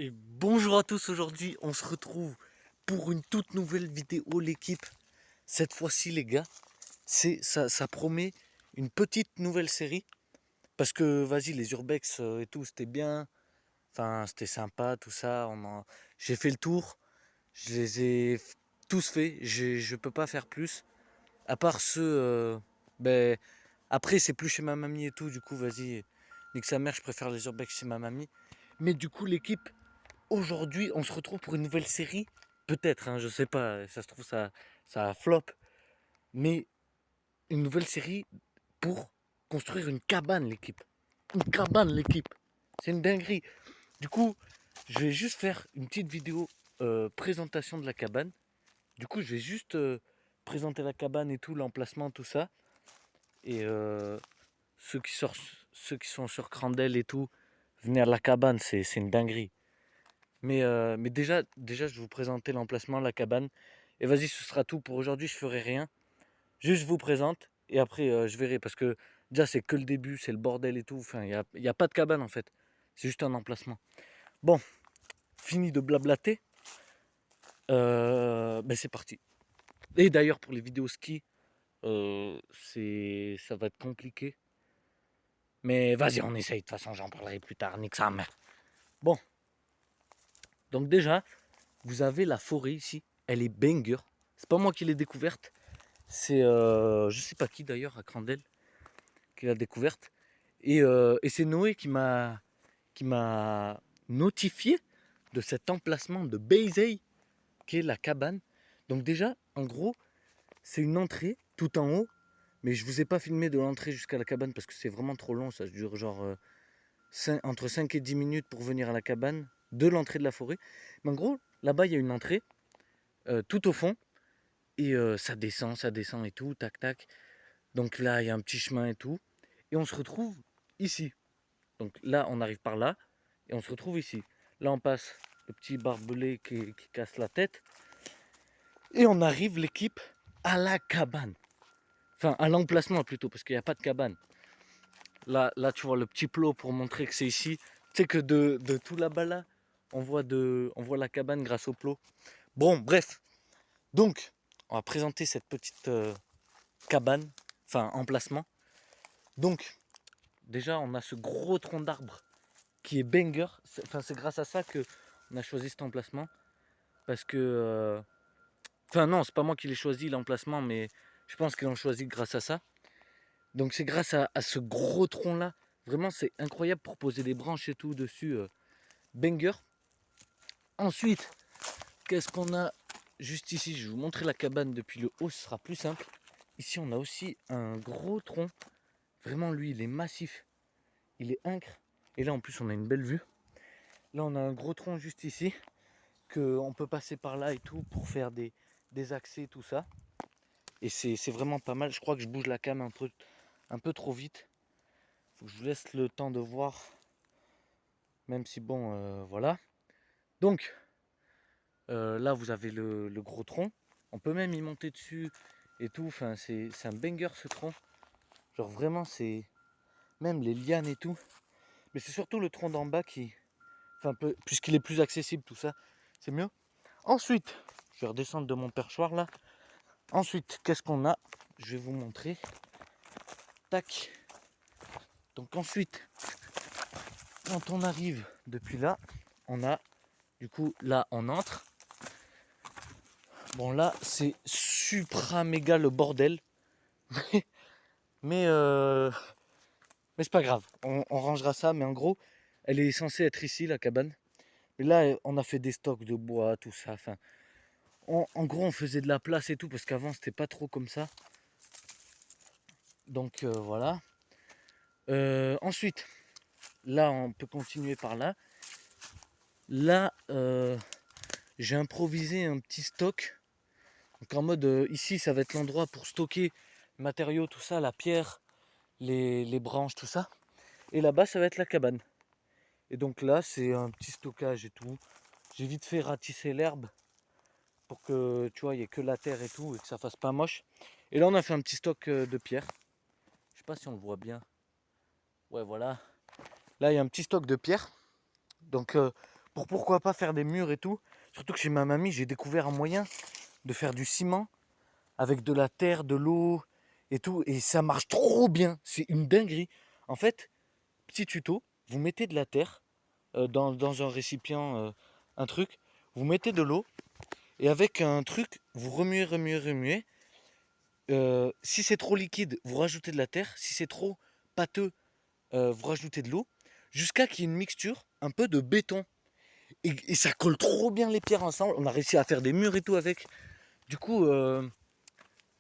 Et bonjour à tous, aujourd'hui on se retrouve pour une toute nouvelle vidéo l'équipe. Cette fois-ci les gars, ça promet une petite nouvelle série. Parce que vas-y les urbex et tout c'était bien, enfin c'était sympa tout ça. J'ai fait le tour, je les ai tous faits, je peux pas faire plus. À part ceux, ben, après c'est plus chez ma mamie et tout, du coup vas-y, nique sa mère, je préfère les urbex chez ma mamie. Mais du coup l'équipe, aujourd'hui, on se retrouve pour une nouvelle série. Peut-être, hein, je sais pas, ça se trouve, ça flop. Mais une nouvelle série pour construire une cabane, l'équipe. Une cabane, l'équipe. C'est une dinguerie. Du coup, je vais juste faire une petite vidéo présentation de la cabane. Du coup, je vais juste présenter la cabane et tout, l'emplacement, tout ça. Et ceux, qui sortent, ceux qui sont sur Crandel et tout, venir à la cabane, c'est une dinguerie. Mais déjà, je vais vous présenter l'emplacement, la cabane. Et vas-y, ce sera tout pour aujourd'hui. Je ferai rien. Juste, je vous présente. Et après, je verrai. Parce que déjà, c'est que le début. C'est le bordel et tout. Enfin, il y a pas de cabane en fait. C'est juste un emplacement. Bon, fini de blablater. Ben, c'est parti. Et d'ailleurs, pour les vidéos ski, ça va être compliqué. Mais vas-y, on essaye. De toute façon, j'en parlerai plus tard. Nique sa mère. Bon, donc déjà, vous avez la forêt ici. Elle est banger. C'est pas moi qui l'ai découverte. C'est je sais pas qui d'ailleurs à Crandel qui l'a découverte. Et c'est Noé qui m'a notifié de cet emplacement de Bézey qui est la cabane. Donc déjà, en gros, c'est une entrée tout en haut, mais je vous ai pas filmé de l'entrée jusqu'à la cabane parce que c'est vraiment trop long, ça dure genre entre 5 et 10 minutes pour venir à la cabane de l'entrée de la forêt. Mais en gros, là-bas, il y a une entrée tout au fond et ça descend et tout, tac tac. Donc là, il y a un petit chemin et tout. Et on se retrouve ici. Donc là, on arrive par là. Et on se retrouve ici. Là, on passe le petit barbelé qui casse la tête. Et on arrive, l'équipe, à la cabane. Enfin, à l'emplacement plutôt, parce qu'il n'y a pas de cabane. Là, tu vois le petit plot pour montrer que c'est ici. Tu sais que de tout là-bas, là, on voit la cabane grâce au plot. Bon, bref. Donc, on va présenter cette petite cabane. Enfin, emplacement. Donc, déjà, on a ce gros tronc d'arbre qui est banger. C'est grâce à ça que on a choisi cet emplacement. Parce que. Enfin, non, c'est pas moi qui l'ai choisi l'emplacement, mais je pense qu'ils l'ont choisi grâce à ça. Donc, c'est grâce à ce gros tronc-là. Vraiment, c'est incroyable pour poser des branches et tout dessus. Banger. Ensuite, qu'est-ce qu'on a juste ici? Je vais vous montrer la cabane depuis le haut, ce sera plus simple. Ici, on a aussi un gros tronc. Vraiment, lui, il est massif. Il est incre. Et là, en plus, on a une belle vue. Là, on a un gros tronc juste ici, qu'on peut passer par là et tout pour faire des accès, tout ça. Et c'est vraiment pas mal. Je crois que je bouge la cam un peu trop vite. Faut que je vous laisse le temps de voir. Même si bon, voilà. Donc, là, vous avez le gros tronc. On peut même y monter dessus et tout. Enfin, c'est un banger ce tronc. Genre vraiment, c'est même les lianes et tout. Mais c'est surtout le tronc d'en bas qui, enfin, puisqu'il est plus accessible, tout ça, c'est mieux. Ensuite, je vais redescendre de mon perchoir là. Ensuite, qu'est-ce qu'on a? Je vais vous montrer. Tac. Donc ensuite, quand on arrive depuis là, on a, du coup, là, on entre. Bon, là, c'est supra méga le bordel. mais, euh, mais c'est pas grave. On rangera ça. Mais en gros, elle est censée être ici, la cabane. Mais là, on a fait des stocks de bois, tout ça. Enfin, en gros, on faisait de la place et tout. Parce qu'avant, c'était pas trop comme ça. Donc voilà. Ensuite, là, on peut continuer par là. Là, j'ai improvisé un petit stock. Donc en mode, ici, ça va être l'endroit pour stocker les matériaux, tout ça, la pierre, les branches, tout ça. Et là-bas, ça va être la cabane. Et donc là, c'est un petit stockage et tout. J'ai vite fait ratisser l'herbe pour que, tu vois, il n'y ait que la terre et tout et que ça fasse pas moche. Et là, on a fait un petit stock de pierre. Je sais pas si on le voit bien. Ouais, voilà. Là, il y a un petit stock de pierre. Donc, pour pourquoi pas faire des murs et tout. Surtout que chez ma mamie, j'ai découvert un moyen de faire du ciment avec de la terre, de l'eau et tout. Et ça marche trop bien. C'est une dinguerie. En fait, petit tuto, vous mettez de la terre dans un récipient, un truc. Vous mettez de l'eau et avec un truc, vous remuez, remuez, remuez. Si c'est trop liquide, vous rajoutez de la terre. Si c'est trop pâteux, vous rajoutez de l'eau. Jusqu'à qu'il y ait une mixture, un peu de béton. Et ça colle trop bien les pierres ensemble. On a réussi à faire des murs et tout avec. Du coup,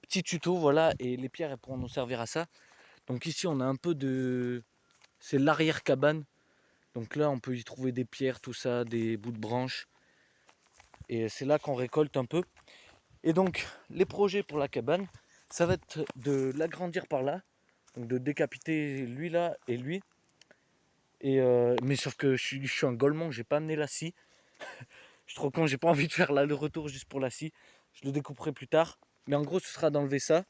petit tuto, voilà. Et les pierres, elles pourront nous servir à ça. Donc ici, on a un peu de... C'est l'arrière cabane. Donc là, on peut y trouver des pierres, tout ça, des bouts de branches. Et c'est là qu'on récolte un peu. Et donc, les projets pour la cabane, ça va être de l'agrandir par là. Donc de décapiter lui là et lui. Mais sauf que je suis un golemon, j'ai pas amené la scie. Je suis trop con, j'ai pas envie de faire là le retour juste pour la scie. Je le découperai plus tard. Mais en gros, ce sera d'enlever ça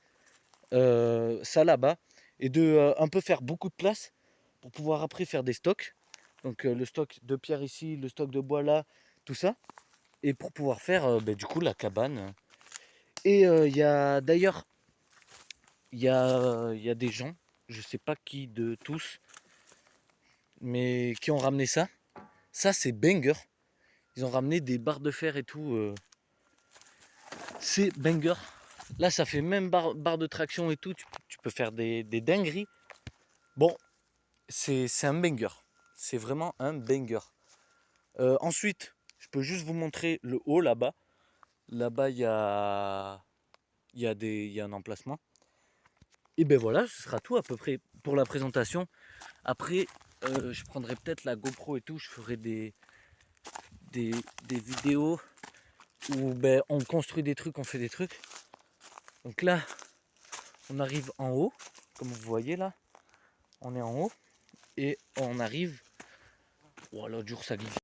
là-bas. Et de un peu faire beaucoup de place pour pouvoir après faire des stocks. Donc le stock de pierre ici, le stock de bois là, tout ça. Et pour pouvoir faire du coup la cabane. Et il y a d'ailleurs, il y a des gens, je sais pas qui de tous, mais qui ont ramené ça. Ça c'est banger. Ils ont ramené des barres de fer et tout. C'est banger. Là ça fait même barre de traction et tout. Tu peux faire des dingueries. Bon, c'est un banger. C'est vraiment un banger. Ensuite, je peux juste vous montrer le haut là-bas. Là-bas, il y a un emplacement. Et ben voilà, ce sera tout à peu près pour la présentation. Après, je prendrai peut-être la GoPro et tout. Je ferai des, des vidéos où ben, on construit des trucs, on fait des trucs. Donc là, on arrive en haut. Comme vous voyez là, on est en haut. Et on arrive... Oh, l'autre jour, ça glisse.